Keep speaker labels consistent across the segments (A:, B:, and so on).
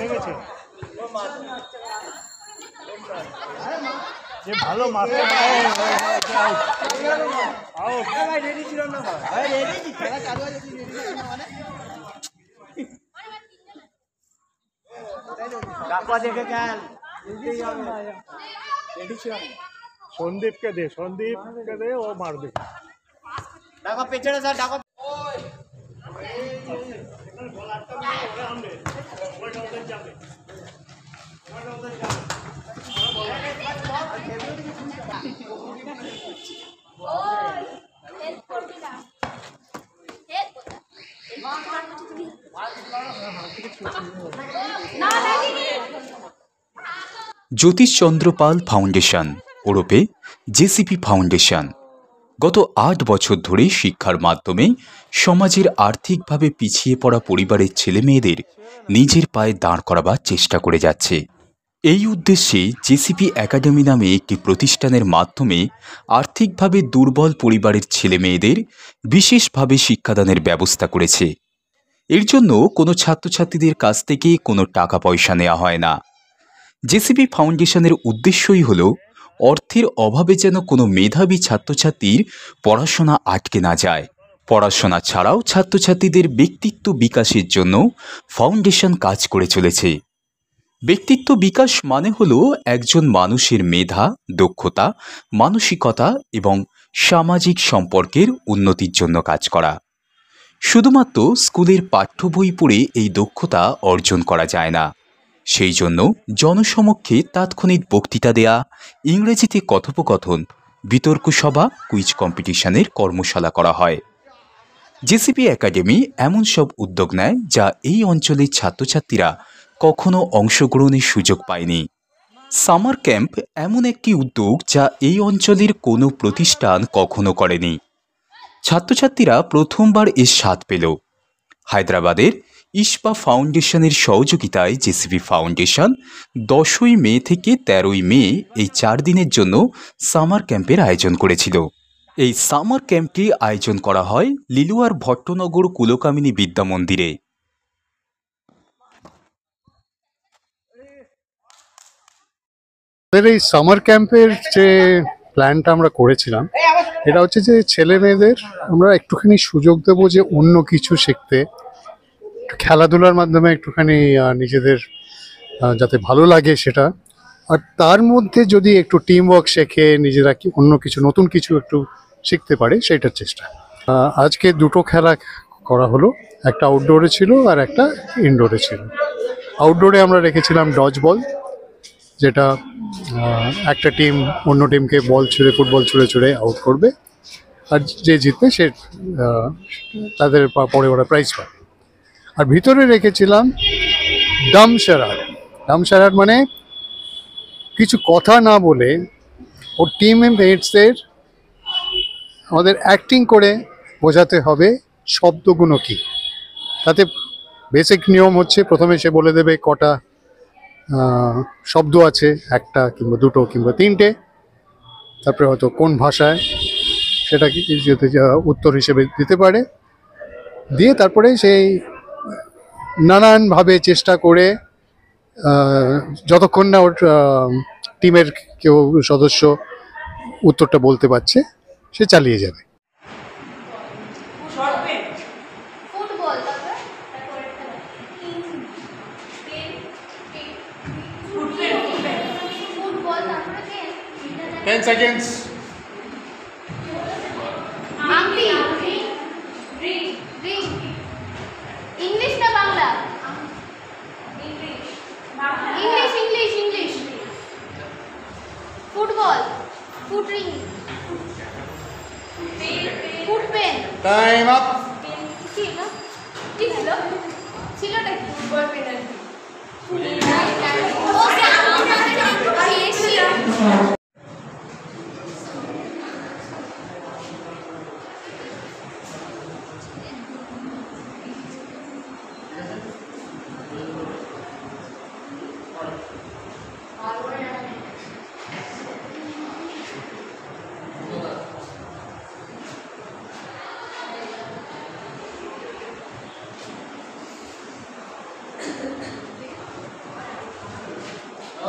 A: লেগেছে যে ভালো মারতে সন্দীপকে দে ও মারবে।
B: ডাকো পেছনে স্যার, ডাকো।
C: জ্যোতিষচন্দ্র পাল ফাউন্ডেশন ওরফে জেসিপি ফাউন্ডেশন গত ৮ বছর ধরে শিক্ষার মাধ্যমে সমাজের আর্থিকভাবে পিছিয়ে পড়া পরিবারের ছেলেমেয়েদের নিজের পায়ে দাঁড় করাবার চেষ্টা করে যাচ্ছে। এই উদ্দেশ্যে জেসিপি একাডেমি নামে একটি প্রতিষ্ঠানের মাধ্যমে আর্থিকভাবে দুর্বল পরিবারের ছেলেমেয়েদের বিশেষভাবে শিক্ষাদানের ব্যবস্থা করেছে। এর জন্য কোনো ছাত্রছাত্রীদের কাছ থেকে কোনো টাকা পয়সা নেওয়া হয় না। জেসিপি ফাউন্ডেশনের উদ্দেশ্যই হল অর্থের অভাবে যেন কোনো মেধাবী ছাত্রছাত্রীর পড়াশোনা আটকে না যায়। পড়াশোনা ছাড়াও ছাত্রছাত্রীদের ব্যক্তিত্ব বিকাশের জন্য ফাউন্ডেশন কাজ করে চলেছে। ব্যক্তিত্ব বিকাশ মানে হলো একজন মানুষের মেধা, দক্ষতা, মানসিকতা এবং সামাজিক সম্পর্কের উন্নতির জন্য কাজ করা। শুধুমাত্র স্কুলের পাঠ্য বই পড়ে এই দক্ষতা অর্জন করা যায় না। সেই জন্য জনসমক্ষে তাৎক্ষণিক বক্তৃতা দেয়া, ইংরেজিতে কথোপকথন, বিতর্ক সভা, কুইজ কম্পিটিশনের কর্মশালা করা হয়। জেসিপি একাডেমি এমন সব উদ্যোগ নেয় যা এই অঞ্চলের ছাত্রছাত্রীরা কখনো অংশগ্রহণের সুযোগ পায়নি। সামার ক্যাম্প এমন একটি উদ্যোগ যা এই অঞ্চলের কোনো প্রতিষ্ঠান কখনো করেনি। ছাত্রছাত্রীরা প্রথমবার এর স্বাদ পেল। হায়দ্রাবাদের ইস্পা ফাউন্ডেশনের সহযোগিতায় জেসিপি ফাউন্ডেশন 10ই মে থেকে 13ই মে এই 4 দিনের জন্য সামার ক্যাম্পের আয়োজন করেছিল। এই সামার ক্যাম্পটি আয়োজন করা হয় লিলুয়ার ভট্টনগর কুলকামিনী বিদ্যা মন্দিরে।
D: এই সামার ক্যাম্পের যে প্ল্যানটা আমরা করেছিলাম, এটা হচ্ছে যে ছেলে মেয়েদের আমরা একটুখানি সুযোগ দেবো যে অন্য কিছু শিখতে, খেলাধুলার মাধ্যমে একটুখানি নিজেদের যাতে ভালো লাগে সেটা, আর তার মধ্যে যদি একটু টিম ওয়ার্ক শেখে, নিজেরা কি অন্য কিছু নতুন কিছু একটু শিখতে পারে সেটার চেষ্টা। আজকে দুটো খেলা করা হলো, একটা আউটডোরে ছিল আর একটা ইনডোরে ছিল। আউটডোরে আমরা রেখেছিলাম ডজ বল, যেটা একটা টিম অন্য টিমকে বল ছুঁড়ে, ফুটবল ছুঁড়ে আউট করবে, আর যে জিতবে সে তাদের পরে ওরা প্রাইজ পাবে। আর ভিতরে রেখেছিলাম ডামশারাড মানে কিছু কথা না বলে ওর টিম মেটসদের আমাদের অ্যাক্টিং করে বোঝাতে হবে শব্দগুলো কি। তাতে বেসিক নিয়ম হচ্ছে প্রথমে সে বলে দেবে কটা শব্দ আছে, একটা কিংবা দুটো কিংবা তিনটে, তারপরে হয়তো কোন ভাষায় সেটা কি উত্তর হিসেবে দিতে পারে, দিয়ে তারপরে সেই নানানভাবে চেষ্টা করে যতক্ষণ না ওর টিমের কেউ সদস্য উত্তরটা বলতে পারছে সে চালিয়ে যাবে।
A: Ten seconds.
E: English na Bangla? English. Football. Foot ring. Foot pen.
A: Time up. Football pen.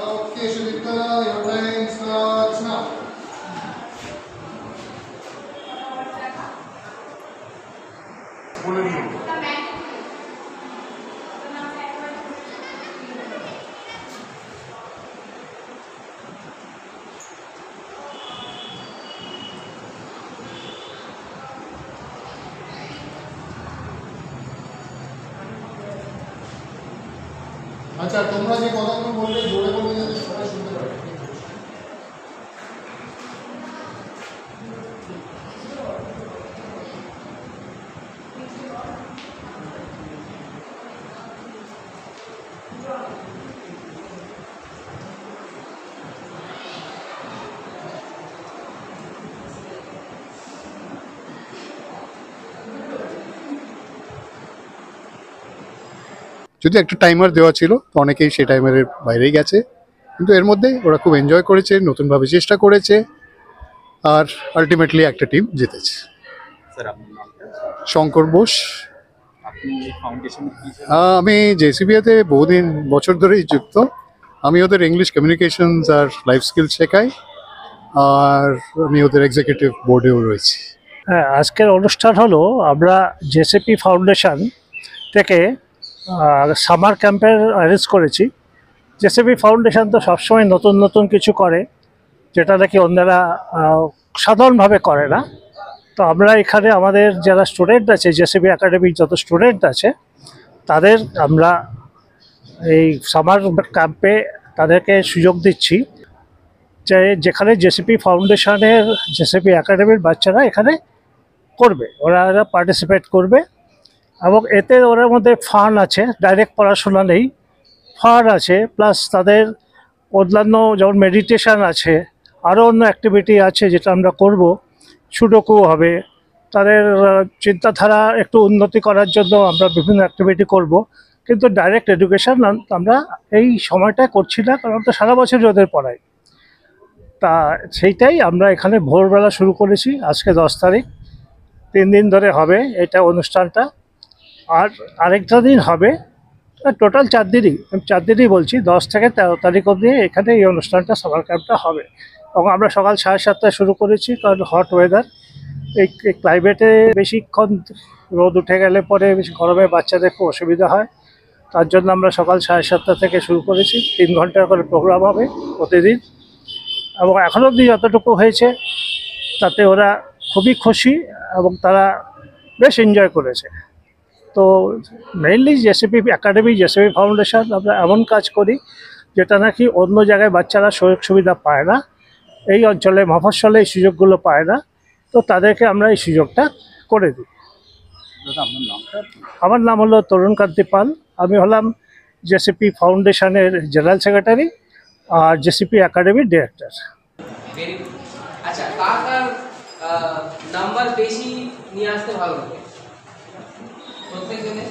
D: Okay, Shubhika, your time starts now. বলে দিন। আচ্ছা, তোমরা যে কথাগুলো বললে জোরে বললে যাতে সবাই শুনতে পারে। যদি একটা টাইমার দেওয়া ছিল তো অনেকেই সেই টাইমারের বাইরেই গেছে, কিন্তু এর মধ্যে ওরা খুব এনজয় করেছে, নতুনভাবে চেষ্টা করেছে, আর আলটিমেটলি একটা টিম জিতেছে।
F: স্যার আপনার নামটা?
D: শঙ্কর বোস।
F: আপনি এই ফাউন্ডেশন কি স্যার?
D: আমি জেসিবিতে বহুদিন বছর ধরেই যুক্ত। আমি ওদের ইংলিশ কমিউনিকেশনস আর লাইফ স্কিল শেখাই, আর আমি ওদের এক্সিকিউটিভ বোর্ডেও রয়েছি।
G: হ্যাঁ, আজকের অনুষ্ঠান হলো আমরা জেসিপি ফাউন্ডেশন থেকে সামার ক্যাম্পের অ্যারেঞ্জ করেছি। জেসিপি ফাউন্ডেশন তো সবসময় নতুন নতুন কিছু করে, যেটা নাকি অন্যরা সাধারণভাবে করে না। তো আমরা এখানে আমাদের যারা স্টুডেন্ট আছে, জেসিপি একাডেমির যত স্টুডেন্ট আছে, তাদের আমরা এই সামার ক্যাম্পে তাদেরকে সুযোগ দিচ্ছি যে যেখানে জেসিপি ফাউন্ডেশনের জেসিপি একাডেমির বাচ্চারা এখানে করবে, ওরা পার্টিসিপেট করবে, এবং এতে ওর মধ্যে ফান আছে, ডাইরেক্ট পড়াশোনা নেই, ফান আছে, প্লাস তাদের অন্যান্য যেমন মেডিটেশান আছে, আরও অন্য অ্যাক্টিভিটি আছে যেটা আমরা করব। সুডোকু হবে, তাদের চিন্তাধারা একটু উন্নতি করার জন্য আমরা বিভিন্ন অ্যাক্টিভিটি করব, কিন্তু ডাইরেক্ট এডুকেশান আমরা এই সময়টা করছি না, কারণ আমরা সারা বছরই ওদের পড়াই। তা সেইটাই আমরা এখানে ভোরবেলা শুরু করেছি, আজকে 10 তারিখ, 3 দিন ধরে হবে এটা অনুষ্ঠানটা, আর আরেকটা দিন হবে, টোটাল 4 দিনই, আমি 4 দিনই বলছি, 10 থেকে 13 তারিখ অবধি এখানে এই অনুষ্ঠানটা সামার ক্যাম্পটা হবে। এবং আমরা সকাল 7:30টায় শুরু করেছি, কারণ হট ওয়েদার, এই ক্লাইমেটে বেশিক্ষণ রোদ উঠে গেলে পরে বেশি গরমে বাচ্চাদের খুব অসুবিধা হয়, তার জন্য আমরা সকাল 7:30টা থেকে শুরু করেছি। 3 ঘন্টার করে প্রোগ্রাম হবে প্রতিদিন, এবং এখনও অবধি যতটুকু হয়েছে তাতে ওরা খুবই খুশি এবং তারা বেশ এনজয় করেছে। তো mainly JCB academy, JCB foundation আমরা এমন কাজ করি যেটা নাকি অন্য জায়গায় বাচ্চারা সুযোগ সুবিধা পায় না, এই অঞ্চলে মফস্বলে এই সুযোগগুলো পায় না, তো তাদেরকে আমরা এই সুযোগটা করে দিই।
F: দাদা আপনার নামটা?
G: আমার নাম হলো তরুণ কান্তি পাল, আমি হলাম জেসিপি ফাউন্ডেশনের জেনারেল সেক্রেটারি আর জেসিপি একাডেমির ডিরেক্টর।
H: Very good. আচ্ছা, কার কার নাম্বার বেশি নিয়ে আসতে ভালো লাগে প্রত্যেকজনে?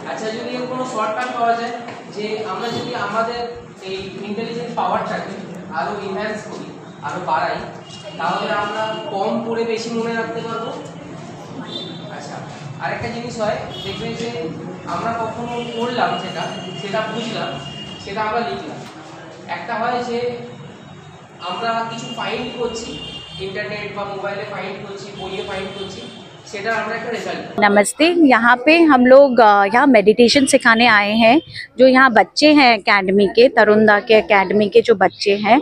H: আচ্ছা, যদি এর কোনো শর্টকাট পাওয়া যায় যে আমরা যদি আমাদের এই ইন্টেলিজেন্স পাওয়ারটাকে আরও এনহ্যান্স করি, আরও বাড়াই, তাহলে আমরা কম পড়ে বেশি মনে রাখতে পারবো। আচ্ছা, আরেকটা জিনিস হয়, দেখবেন যে আমরা কখনো পড়লাম সেটা বুঝলাম, সেটা আমরা লিখলাম। একটা হয় যে আমরা কিছু ফাইন্ড করছি, इंटरनेट বা মোবাইলে ফাইন্ড করছি, বইয়ে ফাইন্ড করছি, সেটা আমরা একটা রেজাল্ট।
I: नमस्ते, यहाँ पे हम लोग यहाँ मेडिटेशन सिखाने आए हैं। जो यहाँ बच्चे हैं एकेडमी के, तरुणदा के एकेडमी के जो बच्चे हैं,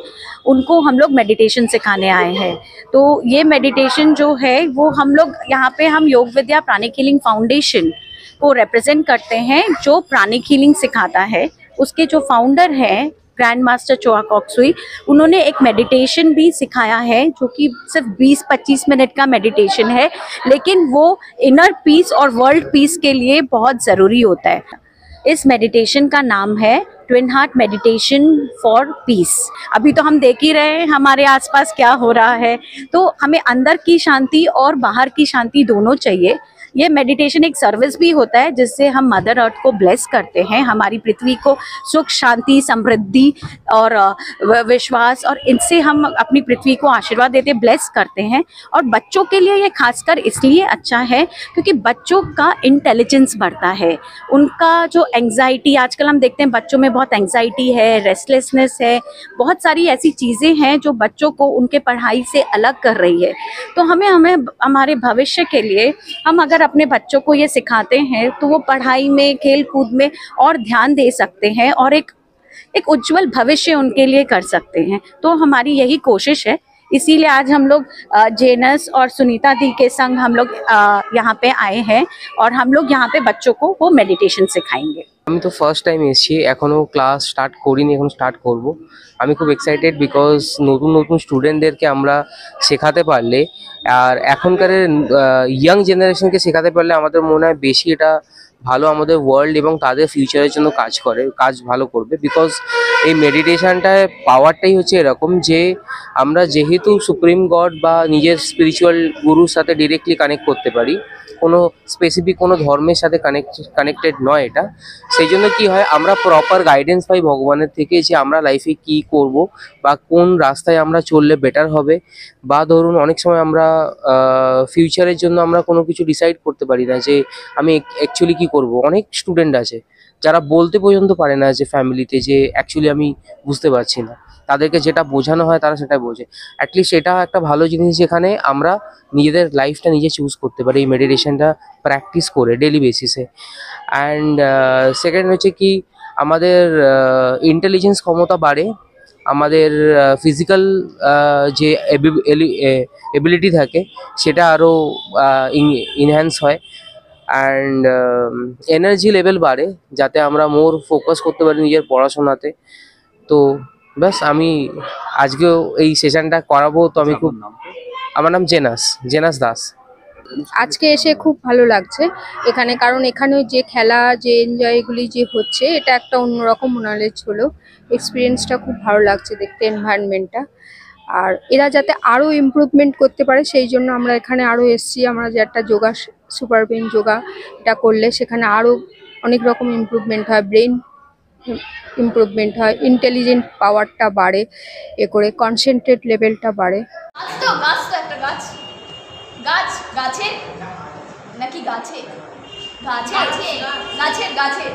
I: उनको हम लोग मेडिटेशन सिखाने आए हैं। तो ये मेडिटेशन जो है वो हम लोग यहाँ पे हम योग विद्या प्राणिक हीलिंग फाउंडेशन को रिप्रेजेंट करते हैं, जो प्राणिक हीलिंग सिखाता है। उसके जो फाउंडर हैं ग्रैंड मास्टर चोआ कॉक्सुई, उन्होंने एक मेडिटेशन भी सिखाया है जो कि सिर्फ 20-25 मिनट का मेडिटेशन है, लेकिन वो इनर पीस और वर्ल्ड पीस के लिए बहुत ज़रूरी होता है। इस मेडिटेशन का नाम है twin heart meditation for piece. अभी तो हम देख ही रहे हैं हमारे आसपास क्या हो रहा है, तो हमें अंदर की शांति और बाहर की शांति दोनों चाहिए। ये मेडिटेशन एक सर्विस भी होता है जिससे हम मदर अर्थ को ब्लेस करते हैं, हमारी पृथ्वी को सुख शांति समृद्धि और विश्वास और इनसे हम अपनी पृथ्वी को आशीर्वाद देते ब्लेस करते हैं। और बच्चों के लिए ये खासकर इसलिए अच्छा है क्योंकि बच्चों का इंटेलिजेंस बढ़ता है, उनका जो एंग्जाइटी, आजकल हम देखते हैं बच्चों में बहुत एंग्जाइटी है, रेस्टलेसनेस है, बहुत सारी ऐसी चीज़ें हैं जो बच्चों को उनके पढ़ाई से अलग कर रही है। तो हमें हमारे भविष्य के लिए हम अगर अपने बच्चों को ये सिखाते हैं तो वो पढ़ाई में खेल कूद में और ध्यान दे सकते हैं और एक उज्जवल भविष्य उनके लिए कर सकते हैं। तो हमारी यही कोशिश है, इसीलिए आज हम लोग जेनस और सुनीता दी के संग हम लोग यहाँ पे आए हैं और हम लोग यहाँ पे बच्चों को वो मेडिटेशन सिखाएंगे।
H: আমি তো ফার্স্ট টাইম এসেছি, এখনও ক্লাস স্টার্ট করিনি, এখন স্টার্ট করব। আমি খুব এক্সাইটেড বিকজ নতুন নতুন স্টুডেন্টদেরকে আমরা শেখাতে পারলে আর এখনকার ইয়াং জেনারেশনকে শেখাতে পারলে আমাদের মনে হয় বেশি এটা ভালো আমাদের ওয়ার্ল্ড এবং তাদের ফিউচারের জন্য কাজ ভালো করবে। বিকজ এই মেডিটেশনটায় পাওয়ারটাই হচ্ছে এরকম যে আমরা যেহেতু সুপ্রিম গড বা নিজের স্পিরিচুয়াল গুরুর সাথে ডিরেক্টলি কানেক্ট করতে পারি, কোনো স্পেসিফিক কোনো ধর্মের সাথে কানেক্টেড নয় এটা, সেই জন্য কী হয় আমরা প্রপার গাইডেন্স পাই ভগবানের থেকে যে আমরা লাইফে কী করব বা কোন রাস্তায় আমরা চললে বেটার হবে। বা ধরুন অনেক সময় আমরা ফিউচারের জন্য আমরা কোনো কিছু ডিসাইড করতে পারি না যে আমি অ্যাকচুয়ালি কী করব। অনেক স্টুডেন্ট আছে যারা বলতে পর্যন্ত পারে না যে ফ্যামিলিতে যে অ্যাকচুয়ালি আমি বুঝতে পারছি না, তাদেরকে যেটা বোঝানো হয় তারা সেটাই বোঝে। অ্যাটলিস্ট এটা একটা ভালো জিনিস যেখানে আমরা নিজেদের লাইফটা নিজে চুজ করতে পারি এই মেডিটেশনটা প্র্যাকটিস করে ডেলি বেসিসে। অ্যান্ড সেকেন্ড হচ্ছে কি আমাদের ইন্টেলিজেন্স ক্ষমতা বাড়ে, আমাদের ফিজিক্যাল যে এবিলিটি থাকে সেটা আরও ইনহ্যান্স হয় অ্যান্ড এনার্জি লেভেল বাড়ে যাতে আমরা মোর ফোকাস করতে পারি নিজের পড়াশোনাতে। তো ব্যাস আমি আজকেও এই সেশনটা করাবো। তো আমি খুব, আমার নাম জেনাস দাস।
J: আজকে এসে খুব ভালো লাগছে এখানে, কারণ এখানে যে খেলা যে এনজয়গুলি যে হচ্ছে এটা একটা অন্যরকম নলেজ হলো, এক্সপিরিয়েন্সটা খুব ভালো লাগছে দেখতে, এনভায়রনমেন্টটা। আর এরা যাতে আরও ইমপ্রুভমেন্ট করতে পারে সেই জন্য আমরা এখানে আরও এসছি। আমরা যে একটা যোগা সুপার ব্রেন যোগা এটা করলে সেখানে আরও অনেক রকম ইমপ্রুভমেন্ট হয়, ব্রেন ইমপ্রুভমেন্ট হয়, ইন্টেলিজেন্ট পাওয়ারটা বাড়ে, এ করে কনসেন্ট্রেট লেভেলটা বাড়ে।
E: গাছ তো একটা গাছ গাছের নাকি গাছে গাছের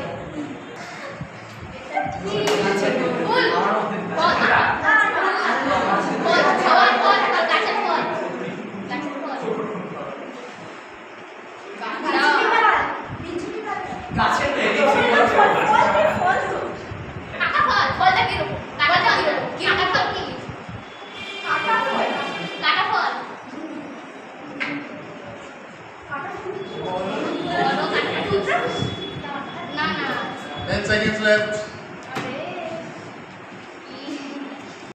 A: Seconds left.